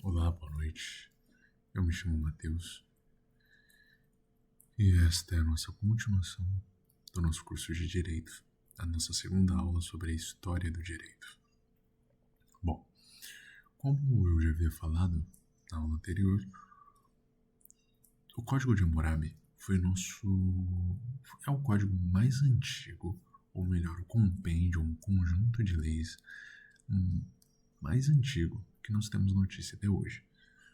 Olá, boa noite. Eu me chamo Matheus e esta é a nossa continuação do nosso curso de Direito, a nossa segunda aula sobre a história do direito. Bom, como eu já havia falado na aula anterior, o Código de Hammurabi é o código mais antigo, ou melhor, o compêndio, um conjunto de leis mais antigo que nós temos notícia até hoje.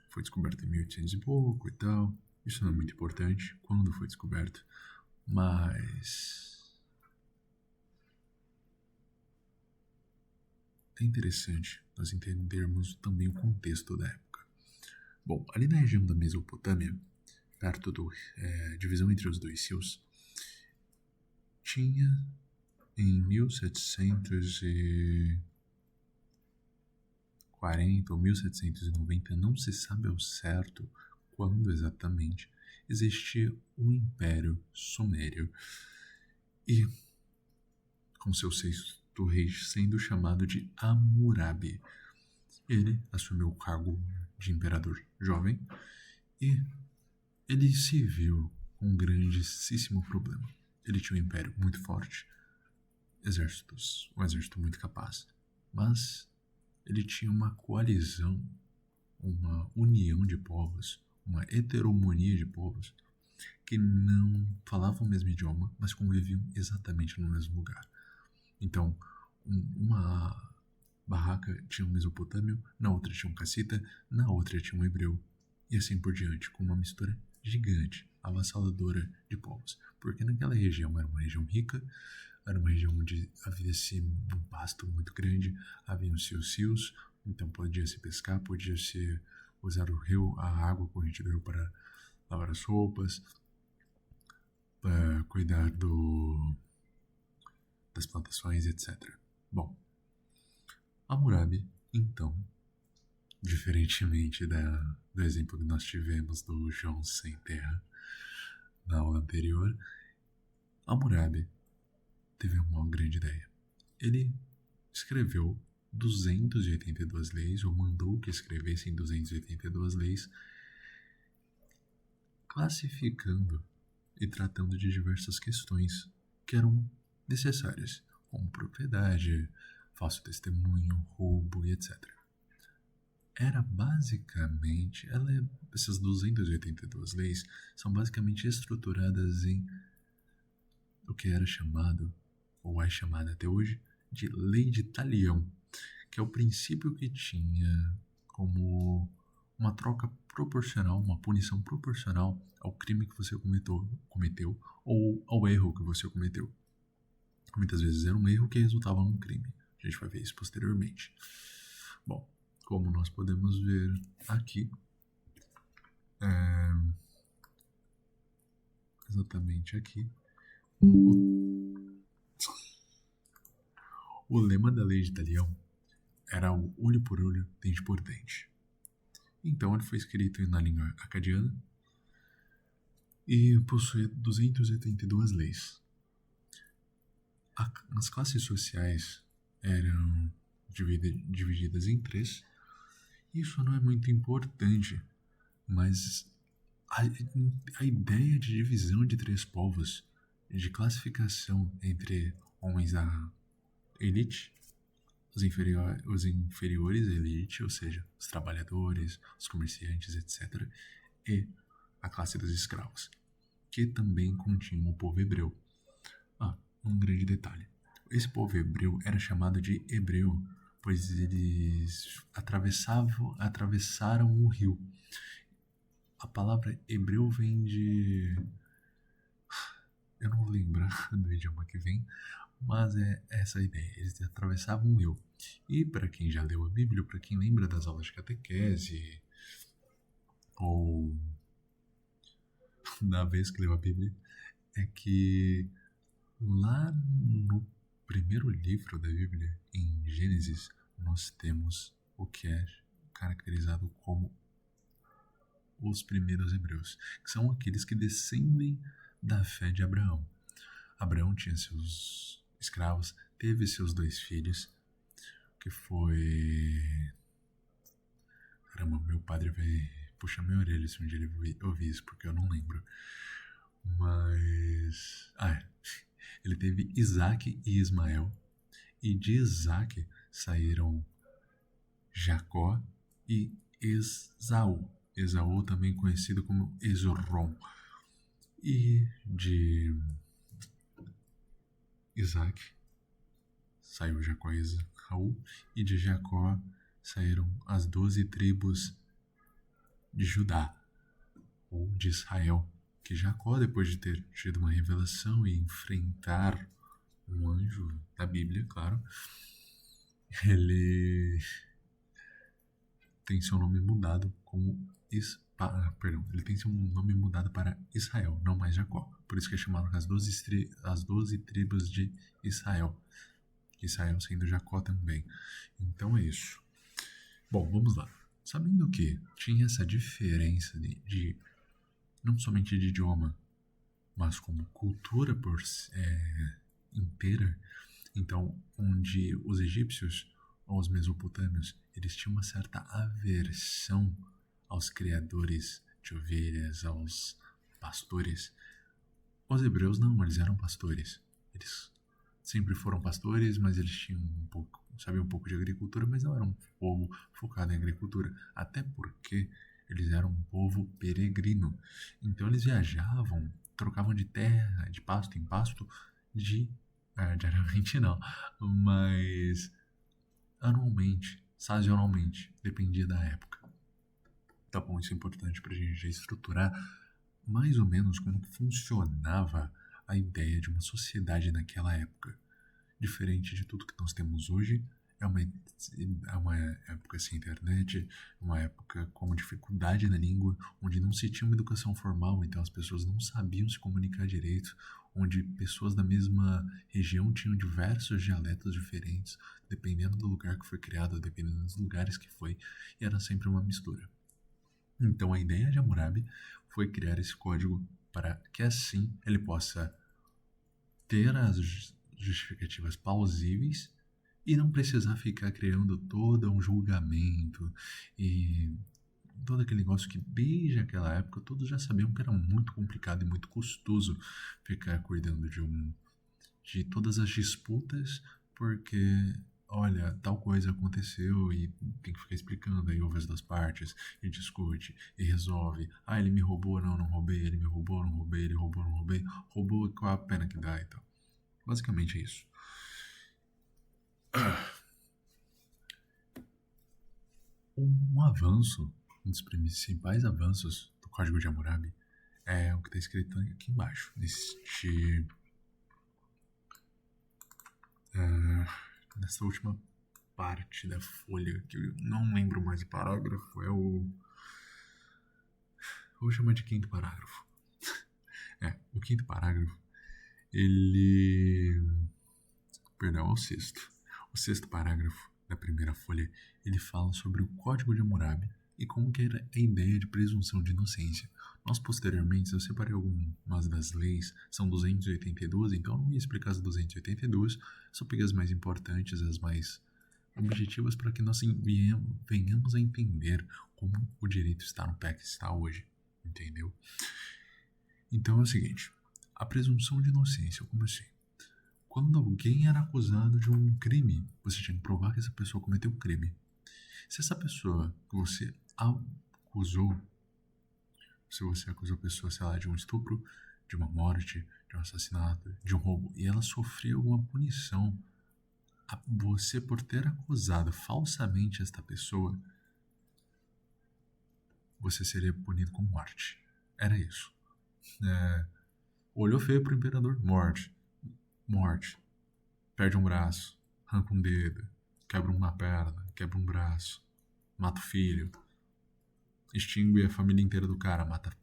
Foi descoberto em 1800 e pouco e tal. Isso não é muito importante quando foi descoberto, mas é interessante nós entendermos também o contexto da época. Bom, ali na região da Mesopotâmia, perto da divisão entre os dois rios, tinha em 1740 ou 1790, não se sabe ao certo quando exatamente, existia um império sumério e com seu sexto rei sendo chamado de Hammurabi. Ele assumiu o cargo de imperador jovem e ele se viu com um grandíssimo problema. Ele tinha um império muito forte, um exército muito capaz, mas ele tinha uma coalizão, uma união de povos, uma heteromonia de povos que não falavam o mesmo idioma, mas conviviam exatamente no mesmo lugar. Então, uma barraca tinha um mesopotâmio, na outra tinha um cassita, na outra tinha um hebreu, e assim por diante, com uma mistura gigante, avassaladora de povos. Porque naquela região era uma região rica, era uma região onde havia-se um pasto muito grande, haviam-se os rios, então podia-se pescar, podia-se usar o rio, a água corrente do rio para lavar as roupas, para cuidar das plantações, etc. Bom, Hammurabi, então, diferentemente do exemplo que nós tivemos do João Sem Terra na aula anterior, Hammurabi teve uma grande ideia. Ele escreveu 282 leis, ou mandou que escrevessem 282 leis, classificando e tratando de diversas questões que eram necessárias, como propriedade, falso testemunho, roubo e etc. Era basicamente, essas 282 leis são basicamente estruturadas em o que era chamado, ou é chamado até hoje, de Lei de Talião, que é o princípio que tinha como uma troca proporcional, uma punição proporcional ao crime que você cometeu ou ao erro que você cometeu. Muitas vezes era um erro que resultava num crime. A gente vai ver isso posteriormente. Bom, como nós podemos ver aqui, exatamente aqui, o lema da Lei de Talião era o olho por olho, dente por dente. Então ele foi escrito na língua acadiana e possui 282 leis. As classes sociais eram divididas em 3. Isso não é muito importante, mas a ideia de divisão de 3 povos, de classificação entre homens da elite, os inferiores à elite, ou seja, os trabalhadores, os comerciantes, etc., e a classe dos escravos, que também continha o povo hebreu. Um grande detalhe. Esse povo hebreu era chamado de hebreu, pois eles atravessaram o rio. A palavra hebreu vem de... eu não vou lembrar do idioma que vem, mas é essa a ideia. Eles atravessavam o rio. E para quem já leu a Bíblia, para quem lembra das aulas de catequese, ou da vez que leu a Bíblia, é que lá no primeiro livro da Bíblia, em Gênesis, nós temos o que é caracterizado como os primeiros hebreus, que são aqueles que descendem da fé de Abraão. Abraão tinha seus escravos, teve seus 2 filhos, que foi Caramba, meu padre vai puxar minha orelha se um dia ele ouvir isso, porque eu não lembro. Mas. Ele teve Isaac e Ismael. E de Isaac saíram Jacó e Esaú. Esaú também conhecido como Esrom. E de Isaac saiu Jacó e Esaú. E de Jacó saíram as 12 tribos de Judá, ou de Israel. Que Jacó, depois de ter tido uma revelação e enfrentar um anjo da Bíblia, claro, ele tem seu nome mudado como ele tem seu nome mudado para Israel, não mais Jacó. Por isso que é chamado as 12 tribos de Israel. Israel sendo Jacó também. Então é isso. Bom, vamos lá. Sabendo que tinha essa diferença de não somente de idioma, mas como cultura inteira, então onde os egípcios ou os mesopotâmios, eles tinham uma certa aversão aos criadores de ovelhas, aos pastores. Os hebreus não, eles eram pastores. Eles sempre foram pastores, mas eles tinham sabiam um pouco de agricultura, mas não eram um povo focado em agricultura. Até porque eles eram um povo peregrino. Então eles viajavam, trocavam de terra, de pasto em pasto, diariamente não, mas anualmente, sazonalmente, dependia da época. Tá bom, isso é importante pra gente já estruturar mais ou menos como que funcionava a ideia de uma sociedade naquela época. Diferente de tudo que nós temos hoje, é uma época sem internet, uma época com dificuldade na língua, onde não se tinha uma educação formal, então as pessoas não sabiam se comunicar direito, onde pessoas da mesma região tinham diversos dialetos diferentes, dependendo do lugar que foi criado, dependendo dos lugares que foi, e era sempre uma mistura. Então a ideia de Hammurabi foi criar esse código para que assim ele possa ter as justificativas plausíveis e não precisar ficar criando todo um julgamento e todo aquele negócio que desde aquela época todos já sabiam que era muito complicado e muito custoso ficar cuidando de todas as disputas, porque olha, tal coisa aconteceu e tem que ficar explicando, aí ouve as duas partes e discute e resolve. Ele me roubou, não roubei, ele me roubou, não roubei, ele roubou, não roubei, roubou, qual a pena que dá e tal. Basicamente é isso. Um avanço, um dos principais avanços do Código de Hammurabi é o que está escrito aqui embaixo, nessa última parte da folha, que eu não lembro mais o parágrafo, vou chamar de quinto parágrafo. O quinto parágrafo, perdão, é o sexto. O sexto parágrafo da primeira folha, ele fala sobre o Código de Hammurabi e como que era a ideia de presunção de inocência. Nós, posteriormente, eu separei algumas das leis, são 282, então eu não ia explicar as 282, só peguei as mais importantes, as mais objetivas, para que nós venhamos a entender como o direito está no pé que está hoje, entendeu? Então é o seguinte, a presunção de inocência, como assim? Quando alguém era acusado de um crime, você tinha que provar que essa pessoa cometeu um crime. Se essa pessoa que você acusou, se você acusou a pessoa, sei lá, de um estupro, de uma morte, de um assassinato, de um roubo, e ela sofreu alguma punição, você por ter acusado falsamente esta pessoa, você seria punido com morte. Era isso. Olhou feio pro imperador, morte. Perde um braço, arranca um dedo, quebra uma perna, quebra um braço, mata o filho, extingue a família inteira do cara, mata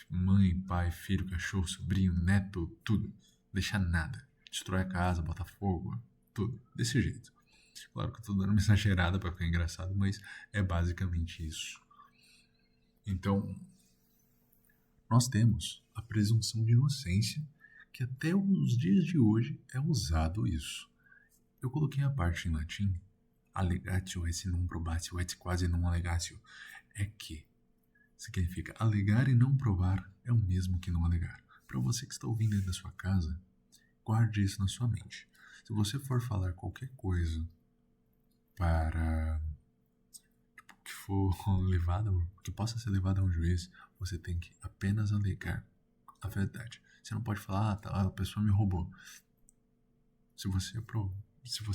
mãe, pai, filho, cachorro, sobrinho, neto, tudo. Deixa nada. Destrói a casa, bota fogo, tudo. Desse jeito. Claro que eu tô dando uma exagerada pra ficar engraçado, mas é basicamente isso. Então, nós temos a presunção de inocência, que até os dias de hoje é usado isso. Eu coloquei a parte em latim Alegatio esse non probatio et quasi non alegatio é que significa alegar e não provar é o mesmo que não alegar. Para você que está ouvindo aí da sua casa, guarde isso na sua mente. Se você for falar qualquer coisa para que for que possa ser levado a um juiz, você tem que apenas alegar a verdade. Você não pode falar, a pessoa me roubou. Se você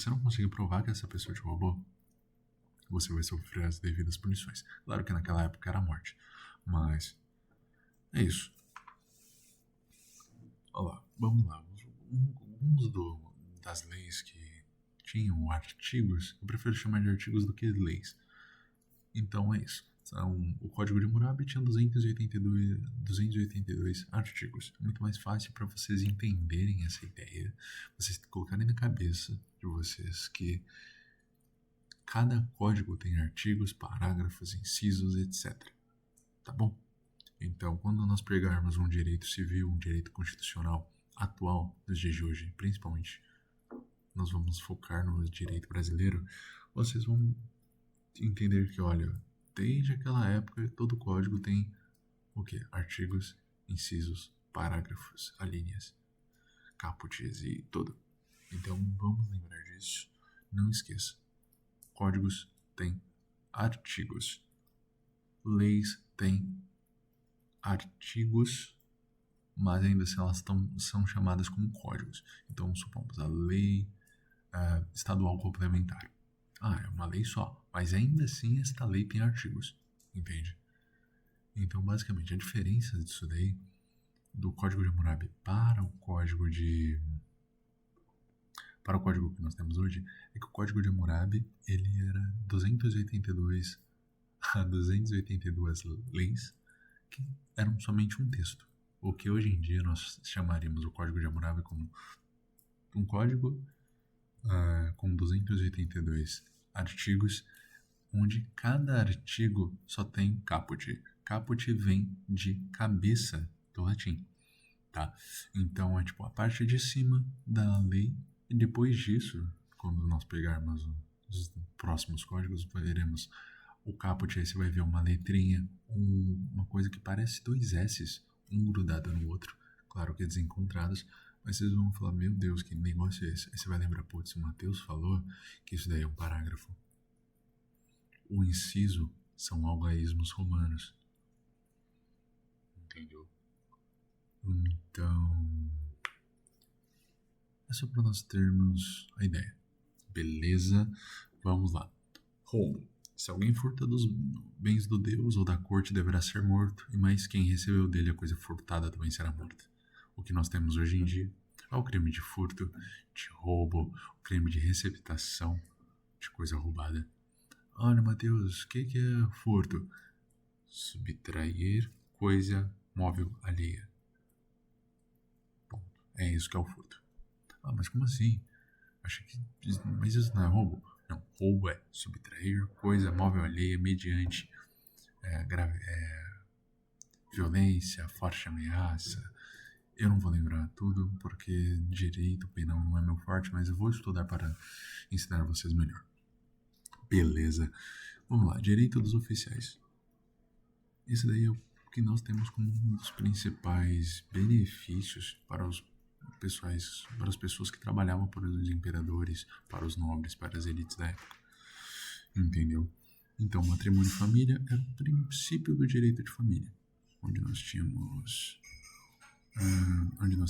não conseguir provar que essa pessoa te roubou, você vai sofrer as devidas punições. Claro que naquela época era a morte, mas é isso. Olha lá, vamos lá. Alguns das leis que tinham artigos, eu prefiro chamar de artigos do que leis. Então é isso. O Código de Hammurabi tinha 282 artigos. É muito mais fácil para vocês entenderem essa ideia, vocês colocarem na cabeça de vocês que cada código tem artigos, parágrafos, incisos, etc. Tá bom? Então, quando nós pegarmos um direito civil, um direito constitucional atual dos dias de hoje, principalmente nós vamos focar no direito brasileiro, vocês vão entender que, olha, desde aquela época, todo código tem o quê? Artigos, incisos, parágrafos, alíneas, capotes e tudo. Então, vamos lembrar disso. Não esqueça. Códigos têm artigos. Leis têm artigos, mas ainda assim elas são chamadas como códigos. Então, supomos a lei estadual complementar. É uma lei só, mas ainda assim esta lei tem artigos, entende? Então, basicamente, a diferença disso daí, do Código de Hammurabi para o código que nós temos hoje, é que o Código de Hammurabi, ele era 282 leis que eram somente um texto. O que hoje em dia nós chamaríamos o Código de Hammurabi como um código com 282 artigos, onde cada artigo só tem caput. Caput vem de cabeça do latim, tá? Então é tipo a parte de cima da lei, e depois disso, quando nós pegarmos os próximos códigos, veremos o caput, aí você vai ver uma letrinha, uma coisa que parece dois S's, um grudado no outro, claro que desencontrados, mas vocês vão falar, meu Deus, que negócio é esse? Aí você vai lembrar, putz, o Mateus falou que isso daí é um parágrafo. O inciso são algaísmos romanos. Entendeu? Então, é só para nós termos a ideia. Beleza? Vamos lá. Roubo. Se alguém furta dos bens do Deus ou da corte, deverá ser morto, e mais quem recebeu dele a coisa furtada também será morta. O que nós temos hoje em dia é o crime de furto, de roubo, o crime de receptação de coisa roubada. Olha, Mateus, o que é furto? Subtrair coisa móvel alheia. Bom, é isso que é o furto. Mas como assim? Mas isso não é roubo? Não, roubo é subtrair coisa móvel alheia mediante violência, forte ameaça. Eu não vou lembrar tudo porque direito penal não é meu forte, mas eu vou estudar para ensinar vocês melhor. Beleza. Vamos lá, direito dos oficiais. Esse daí é o que nós temos como um dos principais benefícios para as pessoas que trabalhavam para os imperadores, para os nobres, para as elites da época. Entendeu? Então, matrimônio e família é o princípio do direito de família, onde nós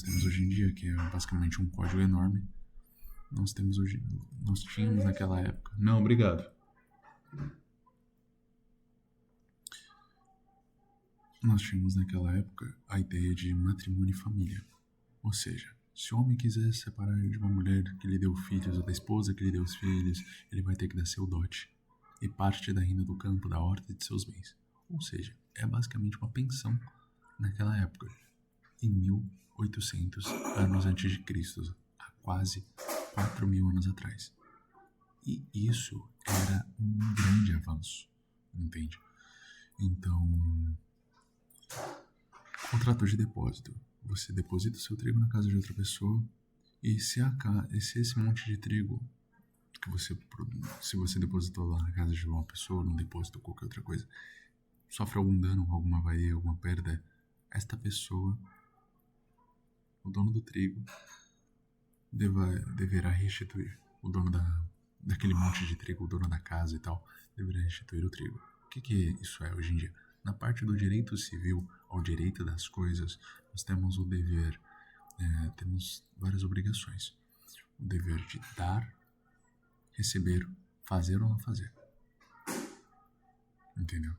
temos hoje em dia, que é basicamente um código enorme. Nós tínhamos naquela época. Não, obrigado. Nós tínhamos naquela época a ideia de matrimônio e família. Ou seja, se o homem quiser se separar de uma mulher que lhe deu filhos ou da esposa que lhe deu os filhos, ele vai ter que dar seu dote e parte da renda do campo, da horta e de seus bens. Ou seja, é basicamente uma pensão naquela época, em 1800 anos antes de Cristo, há quase 4.000 anos atrás. E isso era um grande avanço, entende? Então, contrato de depósito. Você deposita o seu trigo na casa de outra pessoa e se esse monte de trigo que você, se você depositou lá na casa de uma pessoa, num depósito ou qualquer outra coisa, sofre algum dano, alguma avaria, alguma perda, esta pessoa, o dono do trigo, deverá restituir. O dono daquele monte de trigo, o dono da casa e tal, deverá restituir o trigo. O que isso é hoje em dia? Na parte do direito civil, ao direito das coisas, nós temos o dever, temos várias obrigações. O dever de dar, receber, fazer ou não fazer. Entendeu?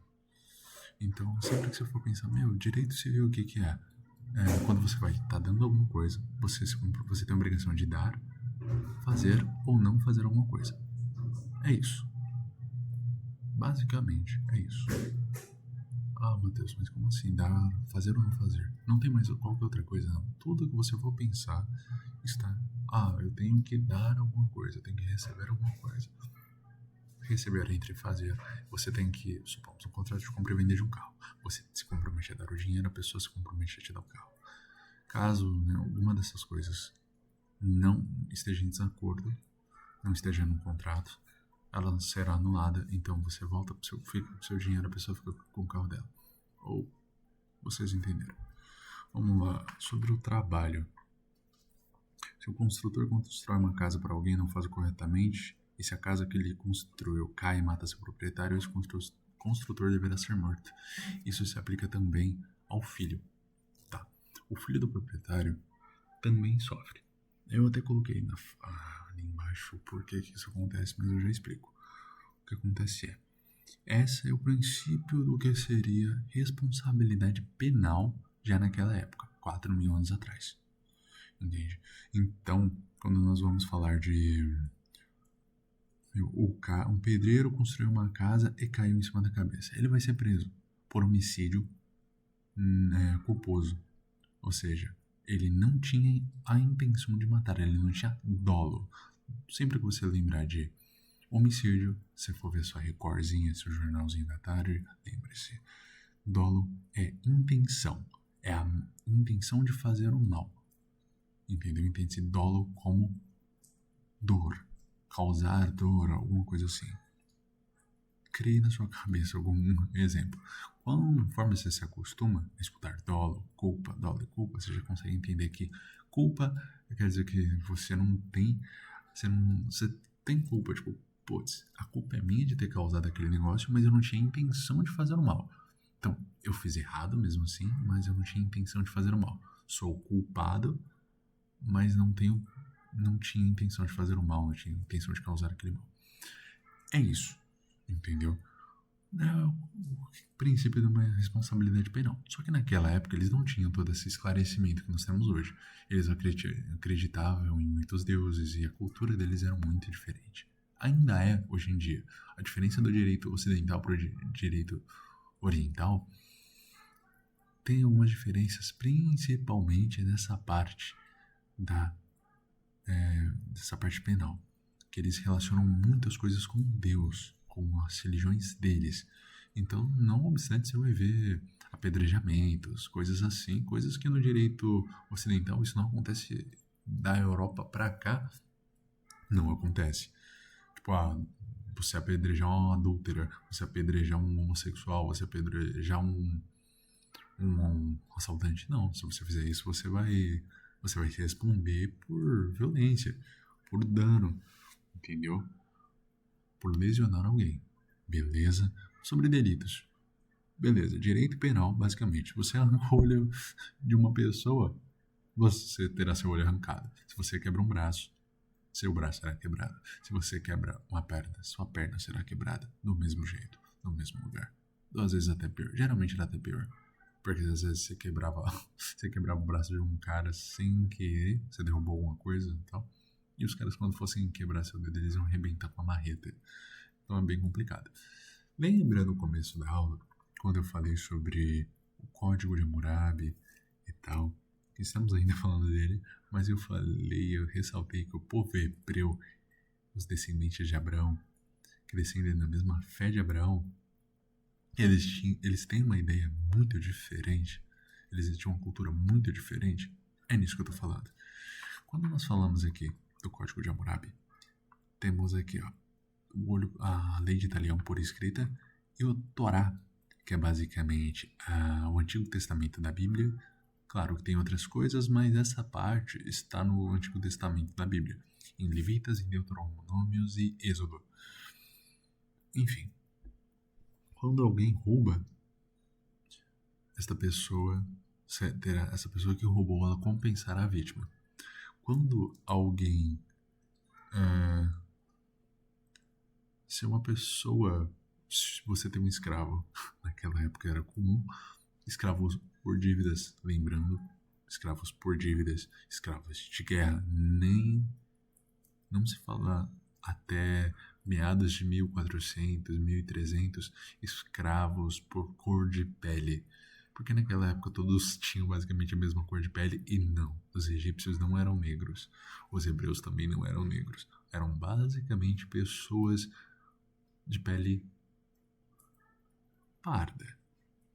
Então, sempre que você for pensar, direito civil, o que é? Quando você vai estar dando alguma coisa, você tem a obrigação de dar, fazer ou não fazer alguma coisa. É isso. Basicamente, é isso. Ah, Matheus, mas como assim? Dar, fazer ou não fazer? Não tem mais qualquer outra coisa, não. Tudo que você for pensar está... eu tenho que dar alguma coisa, eu tenho que receber alguma coisa. Receber entre fazer, você tem que, supomos, um contrato de compra e venda de um carro. Você se compromete a dar o dinheiro, a pessoa se compromete a te dar o carro. Caso alguma dessas coisas não esteja em desacordo, não esteja no contrato, ela será anulada, então você volta para o seu dinheiro, a pessoa fica com o carro dela. Ou vocês entenderam. Vamos lá, sobre o trabalho. Se o construtor constrói uma casa para alguém e não faz corretamente, e se a casa que ele construiu cai e mata seu proprietário, esse construtor deverá ser morto. Isso se aplica também ao filho. Tá. O filho do proprietário também sofre. Eu até coloquei ali embaixo por que isso acontece, mas eu já explico. O que acontece esse é o princípio do que seria responsabilidade penal já naquela época, 4.000 anos atrás. Entende? Então, quando nós vamos falar de um pedreiro construiu uma casa e caiu em cima da cabeça, ele vai ser preso por homicídio culposo. Ou seja, ele não tinha a intenção de matar, ele não tinha dolo. Sempre que você lembrar de homicídio, se for ver sua recordzinha, seu jornalzinho da tarde, lembre-se, dolo é intenção, é a intenção de fazer o mal. Entendeu? Entende-se dolo como dor, causar dor, alguma coisa assim. Crie na sua cabeça algum exemplo. Conforme você se acostuma a escutar dolo e culpa, você já consegue entender que culpa quer dizer que você não tem, você tem culpa, tipo, putz, a culpa é minha de ter causado aquele negócio, mas eu não tinha intenção de fazer o mal. Então, eu fiz errado mesmo assim, mas eu não tinha intenção de fazer o mal. Sou culpado, mas não tinha intenção de fazer o mal, não tinha intenção de causar aquele mal. É isso, entendeu? É o princípio de uma responsabilidade penal. Só que naquela época eles não tinham todo esse esclarecimento que nós temos hoje. Eles acreditavam em muitos deuses e a cultura deles era muito diferente. Ainda é hoje em dia. A diferença do direito ocidental para o direito oriental tem algumas diferenças, principalmente nessa parte dessa parte penal, que eles relacionam muitas coisas com Deus, com as religiões deles. Então, não obstante, você vai ver apedrejamentos, coisas assim, coisas que no direito ocidental isso não acontece. Da Europa para cá, não acontece. Tipo, você apedrejar uma adúltera, você apedrejar um homossexual, você apedrejar um assaltante. Não, se você fizer isso, você vai responder por violência, por dano, entendeu? Por lesionar alguém. Beleza? Sobre delitos. Beleza, direito penal, basicamente. Você arranca o olho de uma pessoa, você terá seu olho arrancado. Se você quebra um braço, seu braço será quebrado. Se você quebra uma perna, sua perna será quebrada do mesmo jeito, no mesmo lugar. Às vezes até pior. Geralmente era até pior. Porque às vezes você quebrava o braço de um cara sem querer, você derrubou alguma coisa e tal. E os caras, quando fossem quebrar seu dedo, eles iam arrebentar com a marreta. Então é bem complicado. Lembra no começo da aula, quando eu falei sobre o Código de Hammurabi e tal? Estamos ainda falando dele, mas eu ressaltei que o povo hebreu, os descendentes de Abraão, que descendem da mesma fé de Abraão, eles têm uma ideia muito diferente, eles tinham uma cultura muito diferente. É nisso que eu tô falando. Quando nós falamos aqui do Código de Hammurabi, temos aqui, ó, a lei de Italião por escrita e o Torá, que é basicamente o Antigo Testamento da Bíblia. Claro que tem outras coisas, mas essa parte está no Antigo Testamento da Bíblia, em Levíticos, em Deuteronômios e Êxodo. Enfim, quando alguém rouba, essa pessoa que roubou, ela compensará a vítima. Quando alguém se uma pessoa, se você tem um escravo, naquela época era comum, escravos por dívidas, lembrando, escravos por dívidas, escravos de guerra, não se fala até meados de 1400, 1300, escravos por cor de pele. Porque naquela época todos tinham basicamente a mesma cor de pele e não, os egípcios não eram negros, os hebreus também não eram negros, eram basicamente pessoas de pele parda,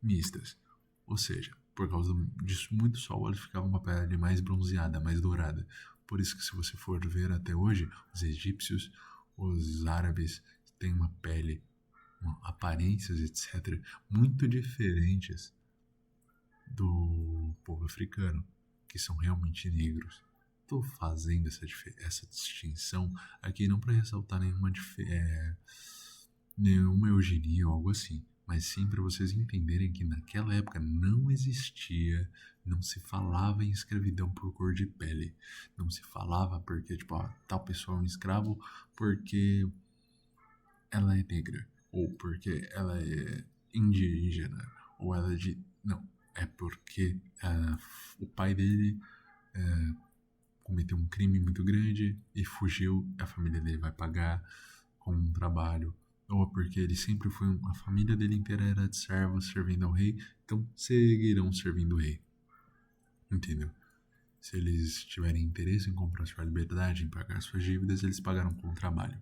mistas. Ou seja, por causa disso muito sol, eles ficavam com a pele mais bronzeada, mais dourada. Por isso que se você for ver até hoje, os egípcios, os árabes têm uma pele, aparências, etc., muito diferentes do povo africano, que são realmente negros. Estou fazendo essa distinção aqui não para ressaltar nenhuma eugenia ou algo assim, mas sim para vocês entenderem que naquela época não existia, não se falava em escravidão por cor de pele, não se falava porque, tipo, tal pessoa é um escravo porque ela é negra, ou porque ela é indígena, ou ela é de... Não, é porque o pai dele cometeu um crime muito grande e fugiu, a família dele vai pagar com um trabalho, ou porque ele sempre foi a família dele inteira era de servos servindo ao rei, então seguirão servindo o rei, entendeu? Se eles tiverem interesse em comprar sua liberdade, em pagar suas dívidas, eles pagarão com o trabalho.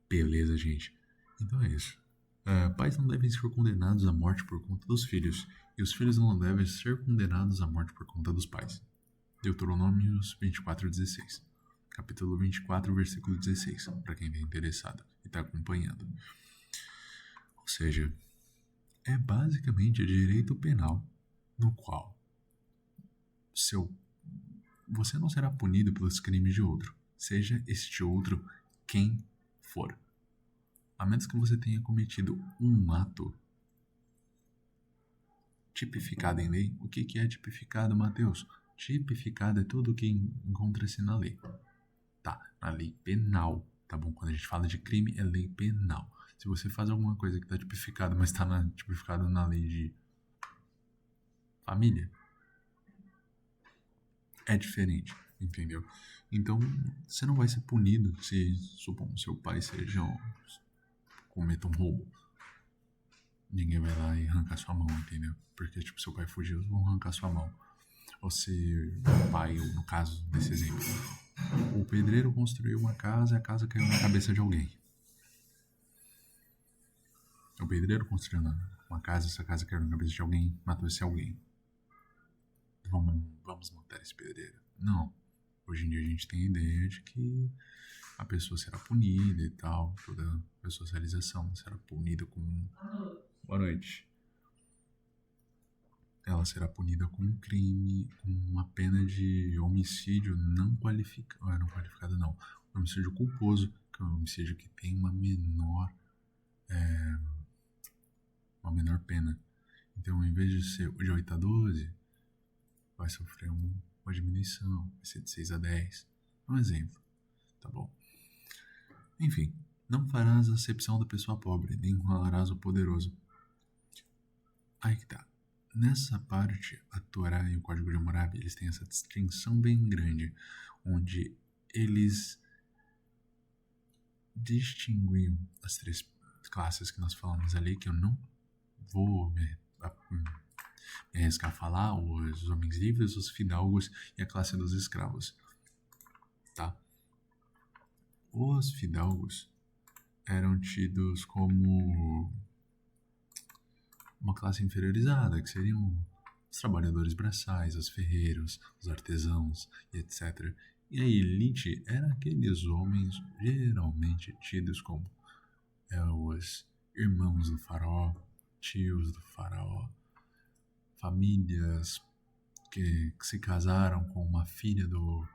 Beleza, gente? Então é isso. Pais não devem ser condenados à morte por conta dos filhos, e os filhos não devem ser condenados à morte por conta dos pais. Deuteronômios 24:16. Capítulo 24, versículo 16, para quem está interessado e está acompanhando. Ou seja, é basicamente direito penal no qual você não será punido pelos crimes de outro, seja este outro quem for. A menos que você tenha cometido um ato tipificado em lei. O que é tipificado, Mateus? Tipificado é tudo que encontra-se na lei. Tá, na lei penal, tá bom? Quando a gente fala de crime, é lei penal. Se você faz alguma coisa que está tipificada, mas está tipificada na lei de família, é diferente, entendeu? Então, você não vai ser punido se, supomos, seu pai cometa um roubo. Ninguém vai lá e arrancar sua mão, entendeu? Porque, tipo, seu pai fugiu, eles vão arrancar sua mão. Ou se o pai, ou no caso desse exemplo, o pedreiro construiu uma casa e a casa caiu na cabeça de alguém. O pedreiro construiu uma casa, essa casa caiu na cabeça de alguém, matou esse alguém. Vamos matar esse pedreiro. Não. Hoje em dia a gente tem a ideia de que a pessoa será punida e tal, toda a socialização será punida com... Boa noite. Ela será punida com um crime, com uma pena de homicídio não qualificado. Não qualificado, não. Homicídio culposo, que é um homicídio que tem uma menor pena. Então, em vez de ser de 8 a 12, vai sofrer uma diminuição, vai ser de 6 a 10. Um exemplo, tá bom? Enfim, não farás acepção da pessoa pobre, nem honrarás o poderoso. Aí que tá. Nessa parte, a Torá e o Código de Hammurabi, eles têm essa distinção bem grande, onde eles distinguiam as 3 classes que nós falamos ali, que eu não vou me arriscar a falar, os homens livres, os fidalgos e a classe dos escravos, tá? Os fidalgos eram tidos como uma classe inferiorizada, que seriam os trabalhadores braçais, os ferreiros, os artesãos, etc. E a elite era aqueles homens geralmente tidos como os irmãos do faraó, tios do faraó, famílias que se casaram com uma filha do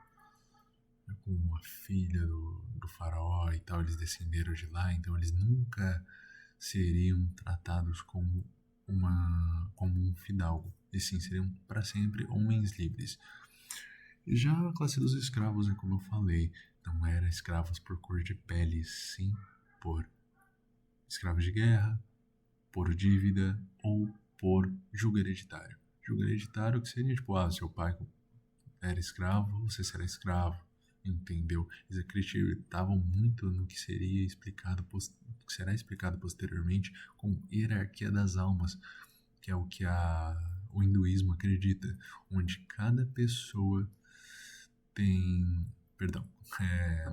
faraó e tal, eles descenderam de lá, então eles nunca seriam tratados como um fidalgo, e sim seriam para sempre homens livres. E já a classe dos escravos, é como eu falei, não eram escravos por cor de pele, sim por escravos de guerra, por dívida ou por julgo hereditário. Julgo hereditário que seria tipo, seu pai era escravo, você será escravo, entendeu? Eles acreditavam muito no que seria explicado, que será explicado posteriormente como hierarquia das almas, que é o que o hinduísmo acredita, onde cada pessoa tem, perdão,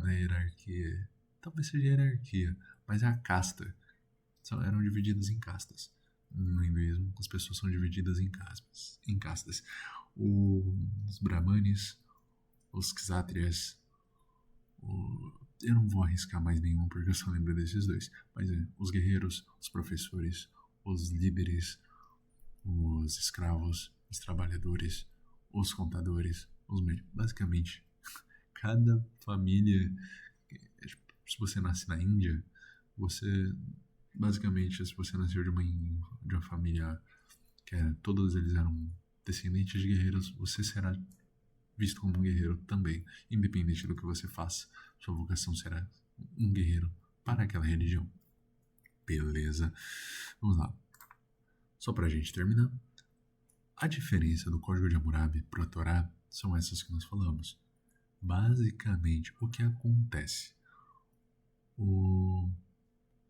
na hierarquia, talvez seja hierarquia, mas é a casta, eram divididas em castas. No hinduísmo, as pessoas são divididas em castas. Os brahmanes, os kshatriyas, eu não vou arriscar mais nenhum porque eu só lembro desses dois, mas os guerreiros, os professores, os líderes, os escravos, os trabalhadores, os contadores, os médicos. Basicamente, cada família, se você nasce na Índia, basicamente, se você nasceu de uma família que todos eles eram descendentes de guerreiros, você será visto como um guerreiro também, independente do que você faça. Sua vocação será um guerreiro para aquela religião. Beleza. Vamos lá. Só pra gente terminar. A diferença do Código de Hammurabi para a Torá são essas que nós falamos. Basicamente, o que acontece?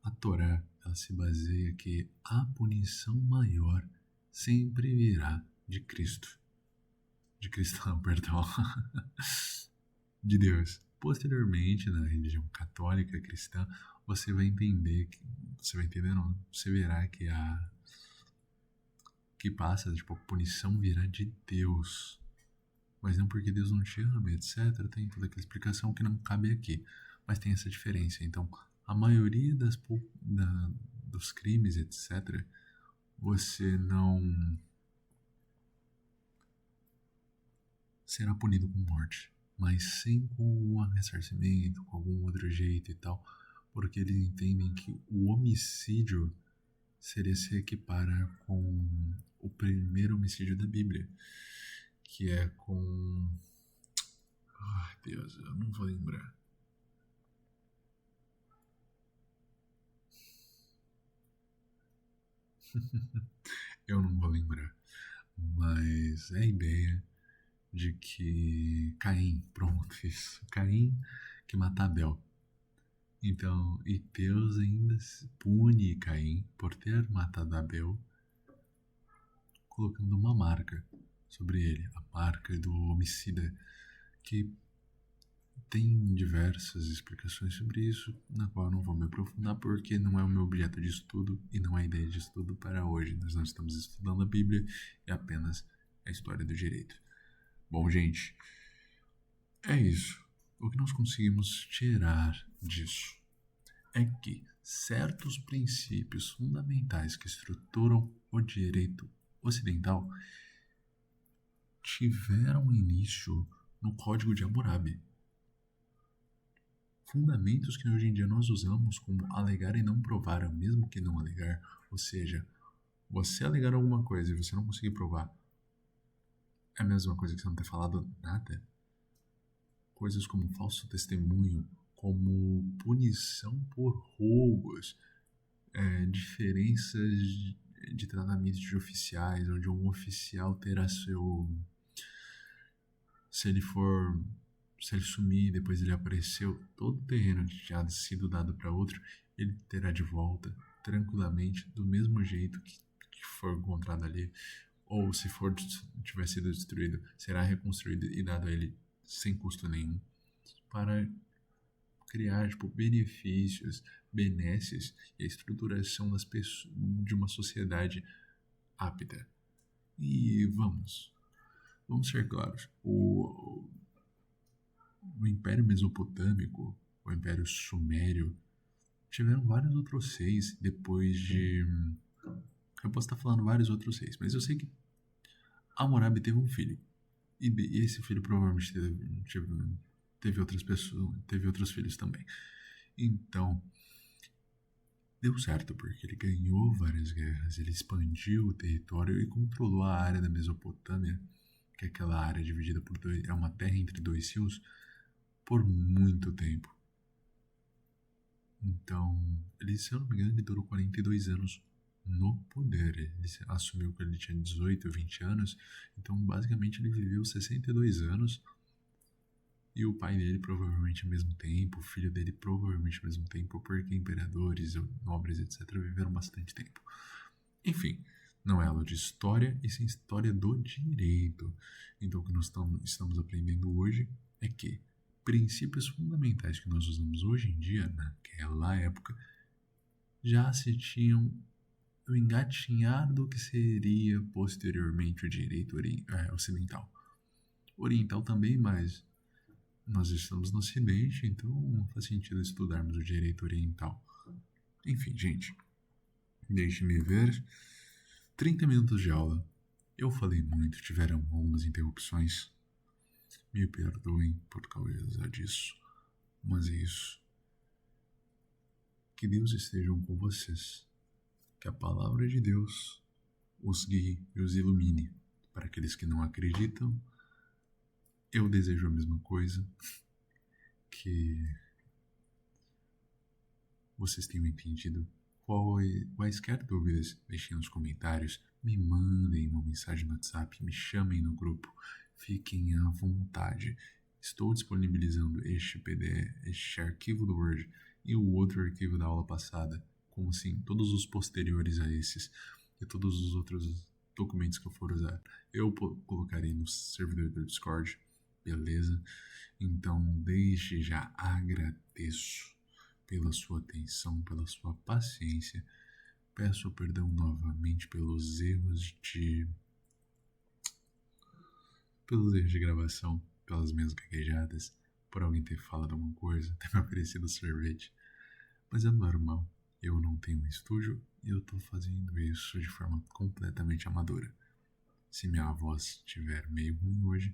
A Torá, ela se baseia que a punição maior sempre virá de Cristo. De cristão, perdão. De Deus. Posteriormente, na religião católica cristã, você vai entender, você verá que passa, tipo, a punição virá de Deus. Mas não porque Deus não te ama, etc. Tem toda aquela explicação que não cabe aqui. Mas tem essa diferença. Então, a maioria dos crimes, etc., você não será punido com morte, mas sim com um ressarcimento, com algum outro jeito e tal, porque eles entendem que o homicídio seria se equipara com o primeiro homicídio da Bíblia, que é com... Ai, Deus, eu não vou lembrar. Eu não vou lembrar. Mas é a ideia de que Caim, pronto, isso. Caim que mata Abel. Então, e Deus ainda pune Caim por ter matado Abel, colocando uma marca sobre ele, a marca do homicida, que tem diversas explicações sobre isso, na qual eu não vou me aprofundar porque não é o meu objeto de estudo e não é a ideia de estudo para hoje. Nós não estamos estudando a Bíblia, é apenas a história do direito. Bom, gente, é isso. O que nós conseguimos tirar disso é que certos princípios fundamentais que estruturam o direito ocidental tiveram início no Código de Hammurabi. Fundamentos que hoje em dia nós usamos como alegar e não provar, mesmo que não alegar, ou seja, você alegar alguma coisa e você não conseguir provar, é a mesma coisa que você não ter falado nada. Coisas como falso testemunho, como punição por roubos, diferenças de tratamento de oficiais, onde um oficial terá se ele sumir e depois ele apareceu, todo o terreno que tinha sido dado para outro, ele terá de volta tranquilamente, do mesmo jeito que foi encontrado ali, ou se tiver sido destruído, será reconstruído e dado a ele sem custo nenhum, para criar benefícios, benesses e a estruturação das pessoas, de uma sociedade apta. E vamos ser claros, o Império Mesopotâmico, o Império Sumério, tiveram vários outros reis depois de. Eu posso estar falando vários outros reis, mas eu sei que Hammurabi teve um filho. E esse filho provavelmente teve outras pessoas, teve outros filhos também. Então, deu certo, porque ele ganhou várias guerras, ele expandiu o território e controlou a área da Mesopotâmia, que é aquela área dividida por dois, é uma terra entre dois rios, por muito tempo. Então, ele, se eu não me engano, ele durou 42 anos no poder. Ele assumiu que ele tinha 18, 20 anos, então basicamente ele viveu 62 anos. E o pai dele provavelmente ao mesmo tempo, o filho dele provavelmente ao mesmo tempo, porque imperadores, nobres, etc., viveram bastante tempo. Enfim, não é aula de história, e sim história do direito. Então o que nós estamos aprendendo hoje é que princípios fundamentais que nós usamos hoje em dia, naquela época, já se tinham o engatinhar do que seria posteriormente o direito ocidental. Oriental também, mas nós estamos no Ocidente, então não faz sentido estudarmos o direito oriental. Enfim, gente, deixe-me ver. 30 minutos de aula. Eu falei muito, tiveram algumas interrupções. Me perdoem por causa disso, mas é isso. Que Deus esteja com vocês. Que a palavra de Deus os guie e os ilumine. Para aqueles que não acreditam, eu desejo a mesma coisa. Que vocês tenham entendido. Quaisquer dúvidas, deixem nos comentários, me mandem uma mensagem no WhatsApp, me chamem no grupo, fiquem à vontade. Estou disponibilizando este PDF, este arquivo do Word e o outro arquivo da aula passada, como assim, todos os posteriores a esses e todos os outros documentos que eu for usar. Eu colocarei no servidor do Discord, beleza? Então, desde já agradeço pela sua atenção, pela sua paciência. Peço perdão novamente pelos erros de gravação, pelas minhas gaguejadas, por alguém ter falado alguma coisa, ter me oferecido sorvete. Mas é normal, eu não tenho um estúdio e eu tô fazendo isso de forma completamente amadora. Se minha voz estiver meio ruim hoje,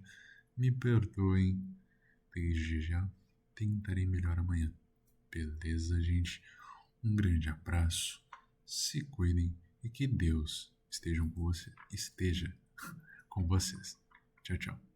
me perdoem. Desde já, tentarei melhor amanhã. Beleza, gente? Um grande abraço, se cuidem e que Deus esteja com vocês. Tchau, tchau.